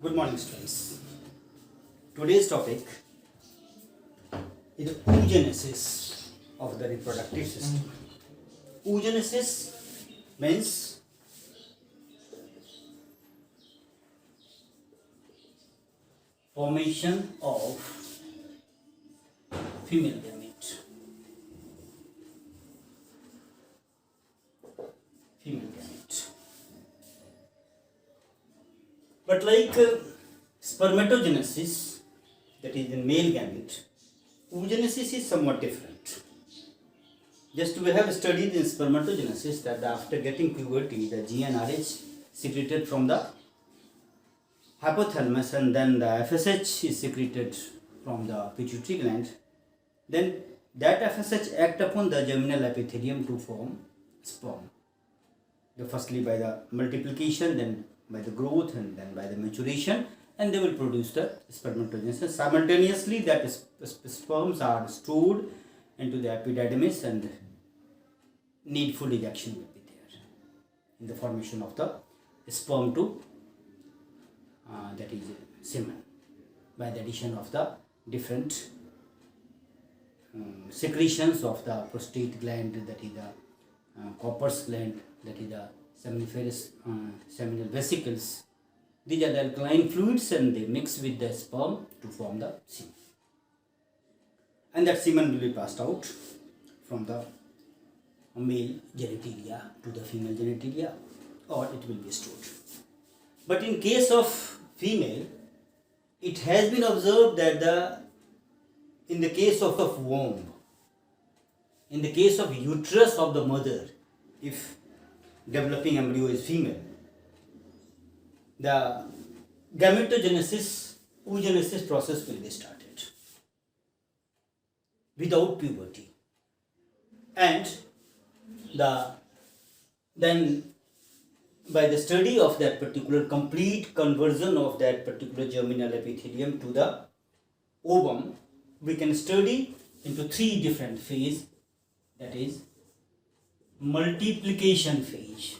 Good morning, students. Today's topic is oogenesis of the reproductive system. Oogenesis means formation of female gamete. But like spermatogenesis, that is in male gamete, oogenesis is somewhat different. Just we have studied in spermatogenesis that after getting puberty, the GnRH secreted from the hypothalamus and then the FSH is secreted from the pituitary gland. Then that FSH act upon the germinal epithelium to form sperm. Firstly by the multiplication, then by the growth, and then by the maturation, and they will produce the spermatogenesis. Simultaneously, that sperms are stored into the epididymis and needful ejection will be there in the formation of the sperm to that is semen by the addition of the different secretions of the prostate gland, that is the Copper's gland, that is the seminiferous seminal vesicles. These are the alkaline fluids and they mix with the sperm to form the semen. And that semen will be passed out from the male genitalia to the female genitalia, or it will be stored. But in case of female, it has been observed that in the case of a womb, in the case of uterus of the mother, if developing embryo is female, the gametogenesis, oogenesis process will be started without puberty, and then by the study of that particular complete conversion of that particular germinal epithelium to the ovum, we can study into three different phases, that is multiplication phase.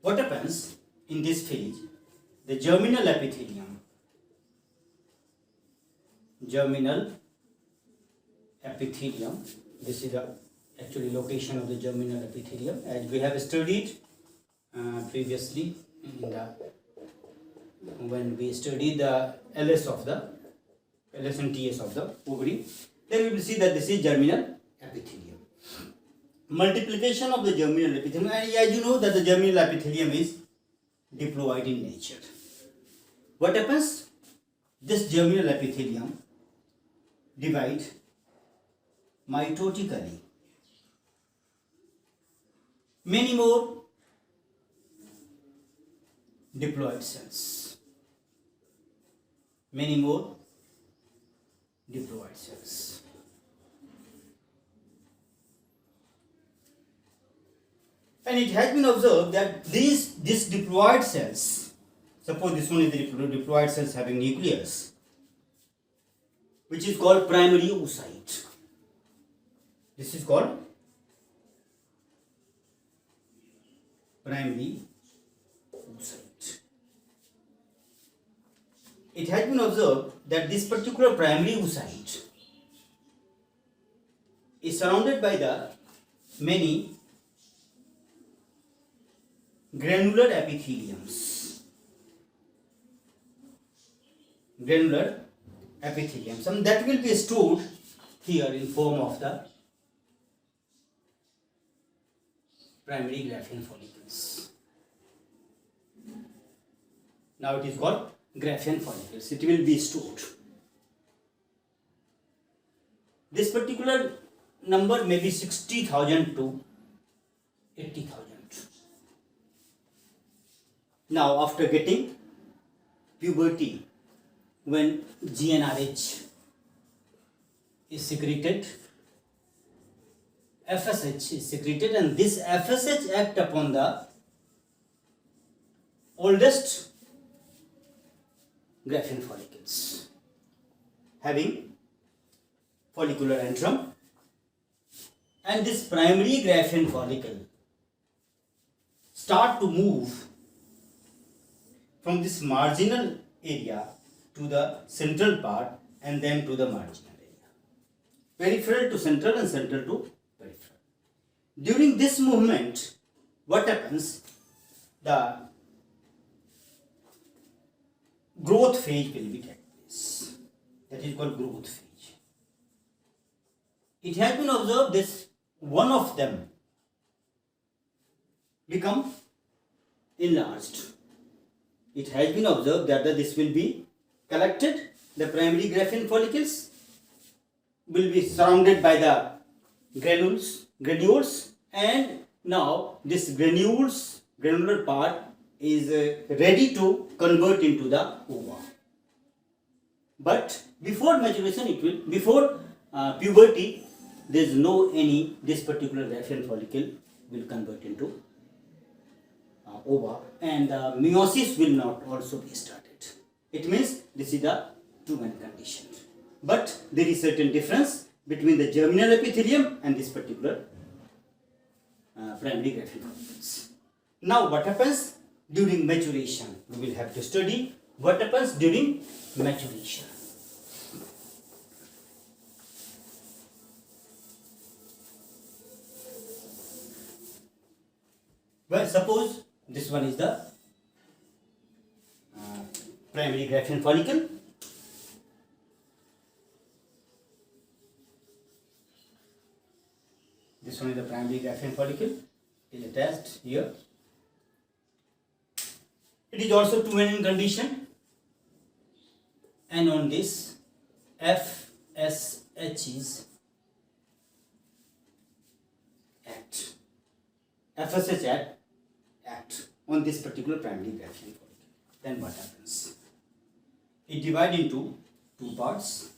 What happens in this phase? The germinal epithelium, this is the actually location of the germinal epithelium, as we have studied previously when we studied the LS and TS of the ovary. Then we will see that this is germinal epithelium. Multiplication of the germinal epithelium, and as you know that the germinal epithelium is diploid in nature. What happens? This germinal epithelium divides mitotically. Many more diploid cells. And it has been observed that these diploid cells, suppose this one is the diploid cells having nucleus, which is called primary oocyte. This is called primary oocyte. It has been observed that this particular primary oocyte is surrounded by the many granular epitheliums, and that will be stored here in form of the primary Graafian follicles. Now it is called Graafian follicles. It will be stored. This particular number may be 60,000 to 80,000. Now after getting puberty, when GnRH is secreted, FSH is secreted, and this FSH act upon the oldest Graafian follicles having follicular antrum, and this primary Graafian follicle start to move from this marginal area to the central part and then to the marginal area. Peripheral to central and central to peripheral. During this movement, what happens? The growth phase will be taken place. That is called growth phase. It has been observed this one of them become enlarged. It has been observed that this will be collected, the primary graphene follicles will be surrounded by the granules, and now this granular part is ready to convert into the ova. But before maturation, before puberty, there is this particular graphene follicle will convert into ova, and meiosis will not also be started. It means this is the two-man condition. But there is certain difference between the germinal epithelium and this particular primary graphene follicles. Now what happens during maturation? We will have to study what happens during maturation. Well, suppose this one is the primary graphene follicle. This one is the primary graphene follicle. It is attached here. It is also two-man in condition, and on this FSHs act. FSH act on this particular primary graphene follicle. Then what happens? It divides into two parts.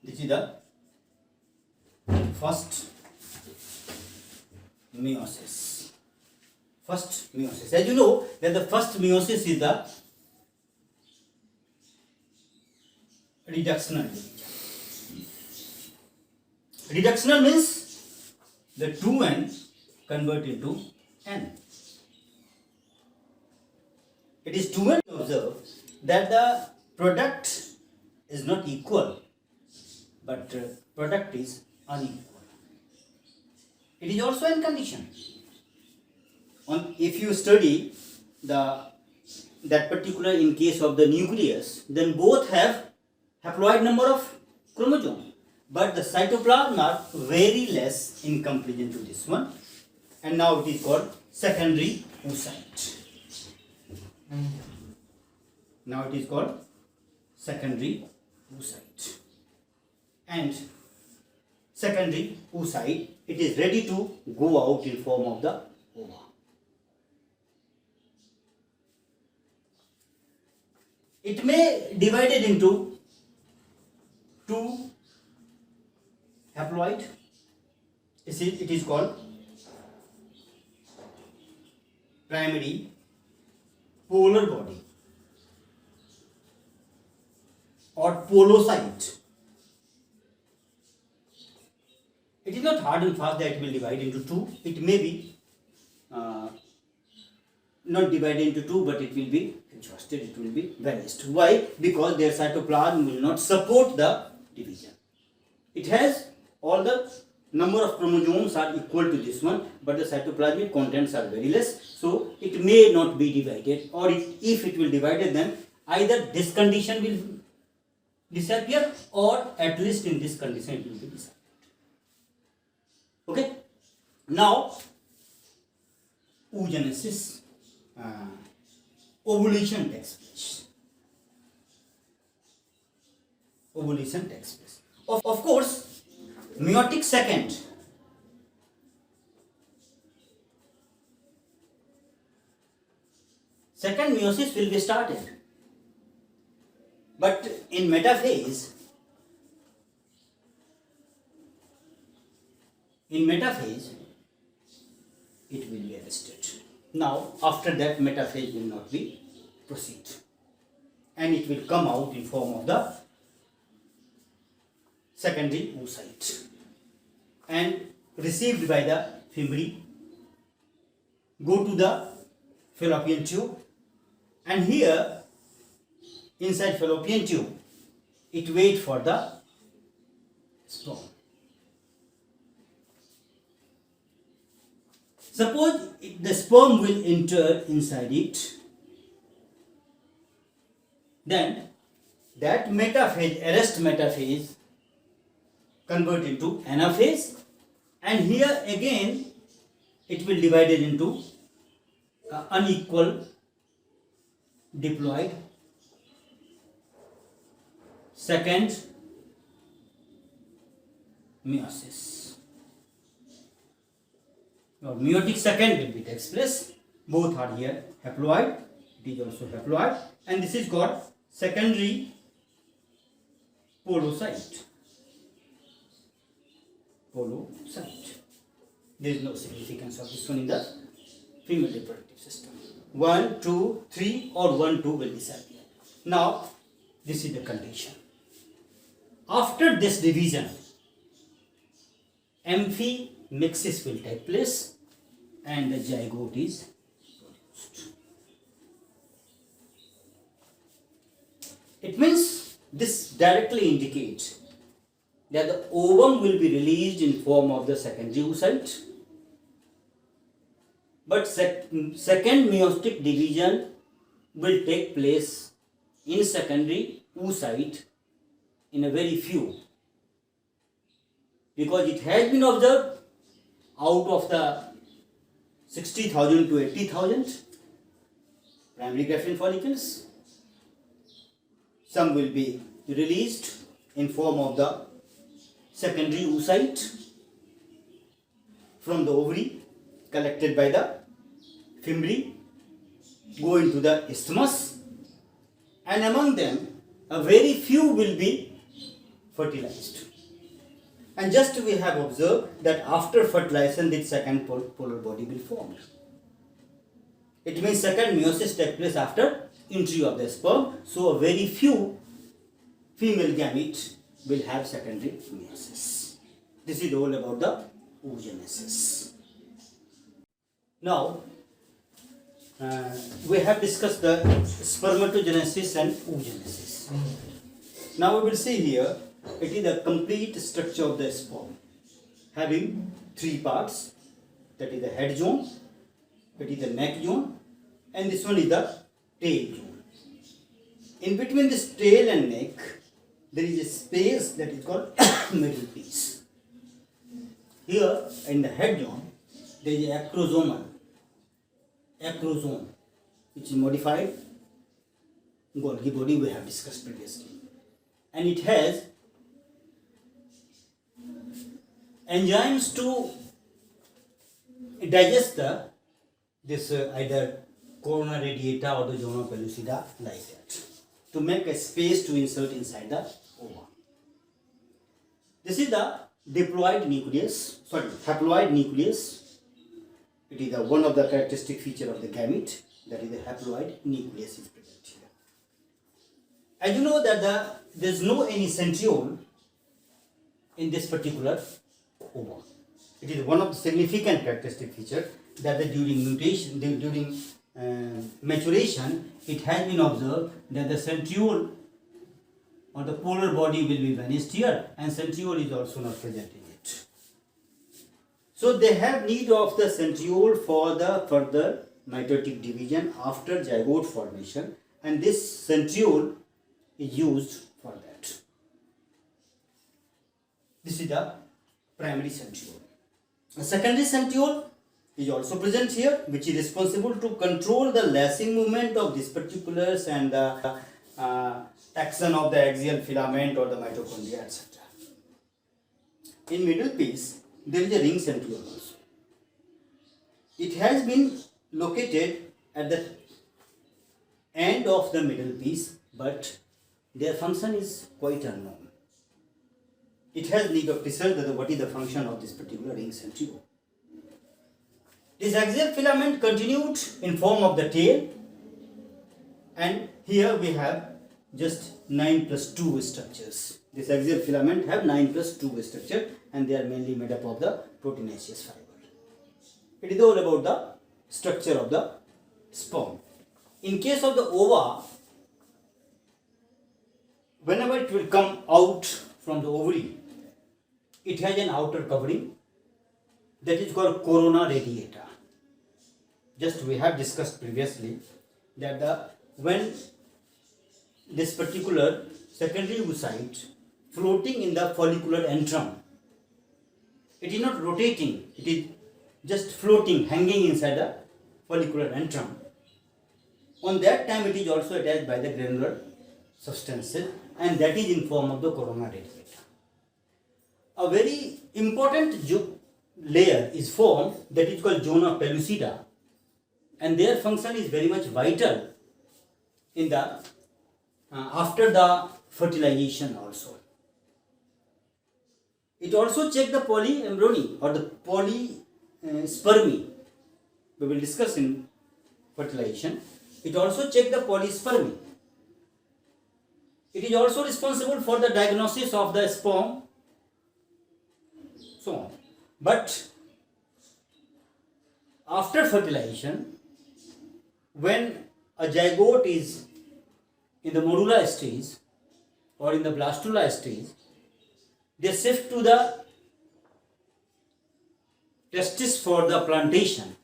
This is the first meiosis. As you know, that the first meiosis is the reductional division. Reductional means the 2n convert into n. It is 2n observed that the product is not equal, but product is unequal. It is also in condition. If you study that particular in case of the nucleus, then both have haploid number of chromosomes, but the cytoplasm are very less in comparison to this one, and now it is called secondary oocyte. Now it is called secondary oocyte, and secondary oocyte, it is ready to go out in form of the ova. It may divided into two haploid. It is called primary polar body or polocyte. It is not hard and fast that it will divide into two. It may be not divided into two, but it will be adjusted, it will be balanced. Why? Because their cytoplasm will not support the division. It has all the number of chromosomes are equal to this one, but the cytoplasmic contents are very less, so it may not be divided, or if it will divide, then either this condition will disappear, or at least in this condition it will be disappeared. Okay, now oogenesis, ovulation takes place. Ovulation takes place. Of course, meiotic second meiosis will be started, but in metaphase, it will be arrested. Now, after that, metaphase will not be proceed, and it will come out in form of the secondary oocyte and received by the go to the fallopian tube, and here inside fallopian tube it waits for the sperm. Suppose the sperm will enter inside it, then that metaphase, arrest metaphase, convert into anaphase, and here again it will divide it into unequal diploid second meiosis, or meiotic second will be takes place. Both are here haploid, it is also haploid, and this is called secondary polocyte. There is no significance of this one in the female reproductive system. 1, 2, 3 or 1, 2 will disappear. Now this is the condition. After this division, amphimixis will take place and the zygote is produced. It means this directly indicates that the ovum will be released in form of the secondary oocyte, but second meiotic division will take place in secondary oocyte in a very few, because it has been observed out of the 60,000 to 80,000 primary graphene follicles, some will be released in form of the secondary oocyte from the ovary collected by the fimbriae, go into the isthmus, and among them a very few will be fertilized. And just we have observed that after fertilization the second polar body will form. It means second meiosis takes place after entry of the sperm, so a very few female gametes will have secondary meiosis. This is all about the oogenesis. Now we have discussed the spermatogenesis and oogenesis. Now we will see here, it is the complete structure of the sperm, having three parts, that is the head zone, that is the neck zone, and this one is the tail zone. In between this tail and neck, there is a space that is called middle piece. Here in the head zone, there is a acrosome, which is modified Golgi body we have discussed previously, and it has enzymes to digest this either corona radiata or the zona pellucida, like that, to make a space to insert inside the ova. This is the haploid nucleus. It is one of the characteristic feature of the gamete, that is the haploid nucleus is present here. As you know that there is no any centriole in this particular ova. It is one of the significant characteristic feature that during maturation, it has been observed that the centriole or the polar body will be vanished here, and centriole is also not present in it. So they have need of the centriole for the further mitotic division after zygote formation, and this centriole is used for that. This is the primary centriole. A secondary centriole is also present here, which is responsible to control the lacing movement of these particulars and the action of the axial filament or the mitochondria, etc. In middle piece, there is a ring centriole also. It has been located at the end of the middle piece, but their function is quite unknown. It has need of research that what is the function of this particular ring centriole. This axial filament continued in form of the tail, and here we have just 9+2 structures. This axial filament have 9+2 structure, and they are mainly made up of the proteinaceous fiber. It is all about the structure of the sperm. In case of the ova, whenever it will come out from the ovary, it has an outer covering that is called corona radiata. Just we have discussed previously that when this particular secondary oocyte floating in the follicular antrum, it is not rotating, it is just floating, hanging inside the follicular antrum. On that time it is also attached by the granular substances, and that is in form of the corona radiata. A very important layer is formed that is called zona pellucida, and their function is very much vital in the after the fertilization also. It also checks the polyembryony or the polyspermy. We will discuss in fertilization. It also checks the polyspermy. It is also responsible for the diagnosis of the sperm, so on. But after fertilization, when a zygote is in the morula stage or in the blastula stage, they shift to the testis for the plantation.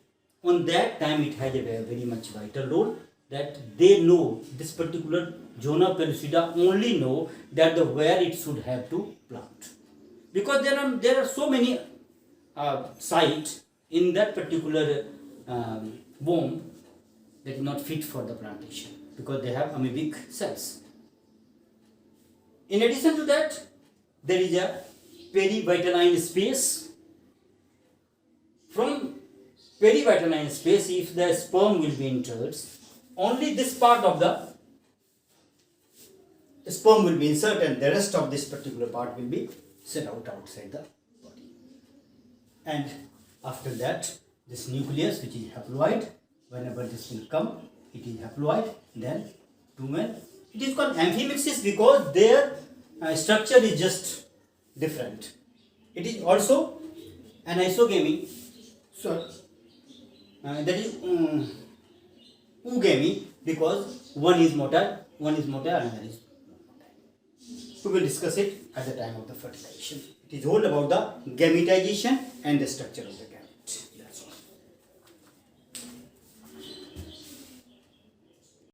On that time it has a very much vital role, that they know this particular zona pellucida only know that where it should have to plant, because there are so many sites in that particular womb that is not fit for the plantation because they have amoebic cells. In addition to that, there is a perivitelline space. From perivitelline space, if the sperm will be entered, only this part of the sperm will be inserted and the rest of this particular part will be sent out outside the body. And after that, this nucleus, which is haploid, whenever this will come, it is haploid, then two men. It is called amphimixis because their structure is just different. It is also an isogamy, so that is oogamy, because one is motile, another is not motile. We will discuss it at the time of the fertilization. It is all about the gametization and the structure of the